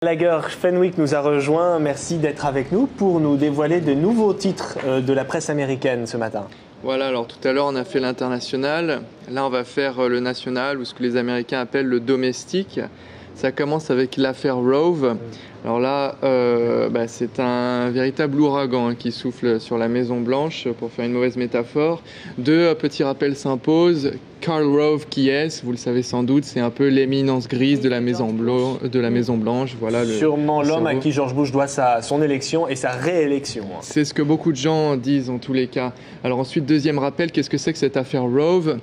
Gallagher Fenwick nous a rejoint. Merci d'être avec nous pour nous dévoiler de nouveaux titres de la presse américaine ce matin. Voilà, alors tout à l'heure on a fait l'international. Là on va faire le national ou ce que les Américains appellent le domestique. Ça commence avec l'affaire Rove. Alors là, c'est un véritable ouragan qui souffle sur la Maison Blanche, pour faire une mauvaise métaphore. Deux petits rappels s'imposent. Karl Rove, qui est-ce? Vous le savez sans doute, c'est un peu l'éminence grise de la Maison Blanche. Voilà, sûrement l'homme à qui George Bush doit son élection et sa réélection. C'est ce que beaucoup de gens disent en tous les cas. Alors ensuite, deuxième rappel, qu'est-ce que c'est que cette affaire Rove?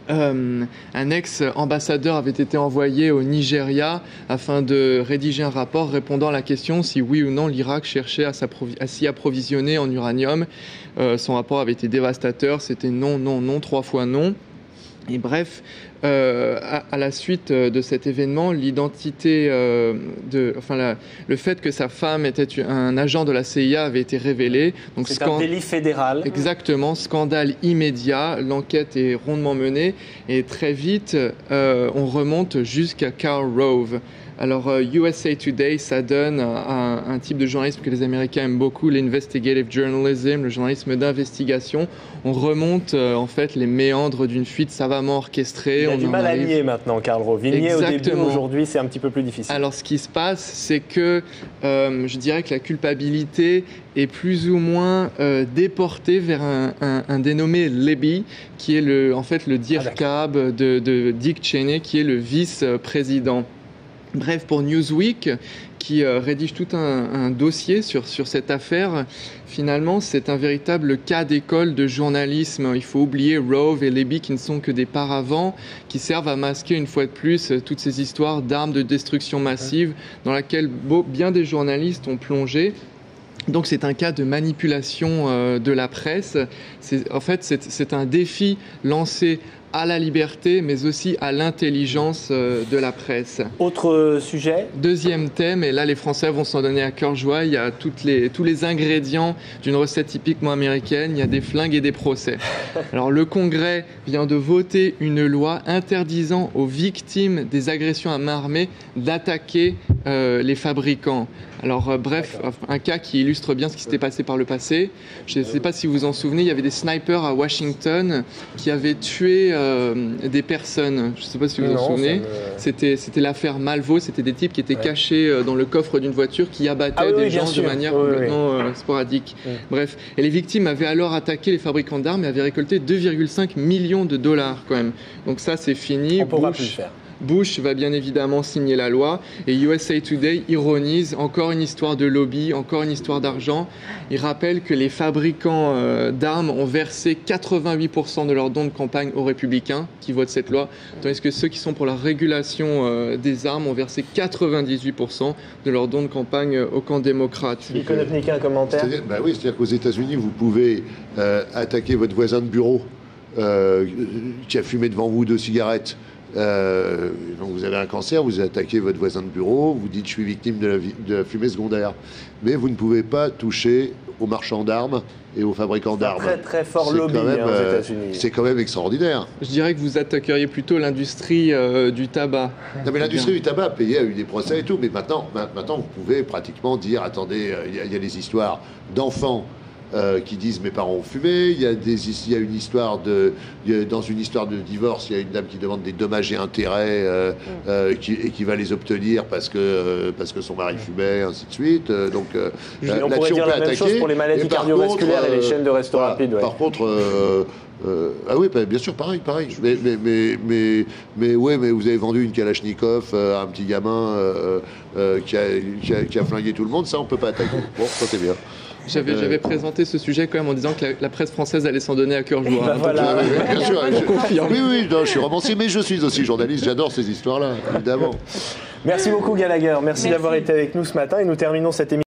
Un ex-ambassadeur avait été envoyé au Nigeria afin de rédiger un rapport répondant à la question si oui ou non l'Irak cherchait à s'y approvisionner en uranium. Son rapport avait été dévastateur, c'était non, non, non, 3 fois non. Et bref, à la suite de cet événement, l'identité, le fait que sa femme était un agent de la CIA avait été révélé. Donc c'est un délit fédéral. Exactement, scandale immédiat. L'enquête est rondement menée et très vite, on remonte jusqu'à Karl Rove. Alors, USA Today, ça donne un type de journalisme que les Américains aiment beaucoup, l'investigative journalism, le journalisme d'investigation. On remonte en fait les méandres d'une fuite savamment orchestrée. Il a du mal à nier maintenant, Karl Rove. Il niait au début, aujourd'hui c'est un petit peu plus difficile. Alors, ce qui se passe, c'est que je dirais que la culpabilité est plus ou moins déportée vers un dénommé Libby, qui est le dircab de Dick Cheney, qui est le vice-président. Bref, pour Newsweek, qui rédige tout un dossier sur cette affaire, finalement, c'est un véritable cas d'école de journalisme. Il faut oublier Rove et Libby, qui ne sont que des paravents, qui servent à masquer une fois de plus toutes ces histoires d'armes de destruction massive dans laquelle bien des journalistes ont plongé. Donc c'est un cas de manipulation de la presse. C'est un défi lancé à la liberté, mais aussi à l'intelligence de la presse. Autre sujet? Deuxième thème, et là les Français vont s'en donner à cœur joie, il y a tous les ingrédients d'une recette typiquement américaine, il y a des flingues et des procès. Alors le Congrès vient de voter une loi interdisant aux victimes des agressions à main armée d'attaquer les fabricants. Alors bref, un cas qui illustre bien ce qui s'était passé par le passé. Je ne sais pas si vous vous en souvenez, il y avait des snipers à Washington qui avaient tué des personnes. Je ne sais pas si vous vous en souvenez. C'était l'affaire Malvo, c'était des types qui étaient cachés dans le coffre d'une voiture qui abattaient des gens de manière complètement sporadique. Bref, et les victimes avaient alors attaqué les fabricants d'armes et avaient récolté 2,5 millions de dollars quand même. Donc ça c'est fini. On ne pourra plus le faire. Bush va bien évidemment signer la loi et USA Today ironise encore une histoire de lobby, encore une histoire d'argent. Il rappelle que les fabricants d'armes ont versé 88% de leurs dons de campagne aux républicains qui votent cette loi, tandis que ceux qui sont pour la régulation des armes ont versé 98% de leurs dons de campagne au camp démocrate. Nico Nepnik, un commentaire? C'est-à-dire qu'aux États-Unis, vous pouvez attaquer votre voisin de bureau qui a fumé devant vous 2 cigarettes. Donc vous avez un cancer, vous attaquez votre voisin de bureau, vous dites je suis victime de la fumée secondaire. Mais vous ne pouvez pas toucher aux marchands d'armes et aux fabricants d'armes. Très très fort lobby aux États-Unis. C'est quand même extraordinaire. Je dirais que vous attaqueriez plutôt l'industrie du tabac. Non mais l'industrie du tabac a eu des procès et tout, mais maintenant vous pouvez pratiquement dire attendez, il y a des histoires d'enfants qui disent mes parents ont fumé, il y a une histoire dans une histoire de divorce, il y a une dame qui demande des dommages et intérêts et qui va les obtenir parce que son mari fumait, ainsi de suite. Donc on pourrait dire la même chose pour les maladies cardiovasculaires et les chaînes de resto rapide. Ouais. Par contre, ah oui, bien sûr, pareil. Mais vous avez vendu une Kalachnikov à un petit gamin qui a flingué tout le monde, ça on peut pas attaquer. Bon, ça c'est bien. J'avais présenté ce sujet quand même en disant que la presse française allait s'en donner à cœur joie. Voilà. Bien sûr, je confirme. Oui, je suis romancier, mais je suis aussi journaliste. J'adore ces histoires-là, évidemment. Merci beaucoup Gallagher. Merci d'avoir été avec nous ce matin et nous terminons cette émission.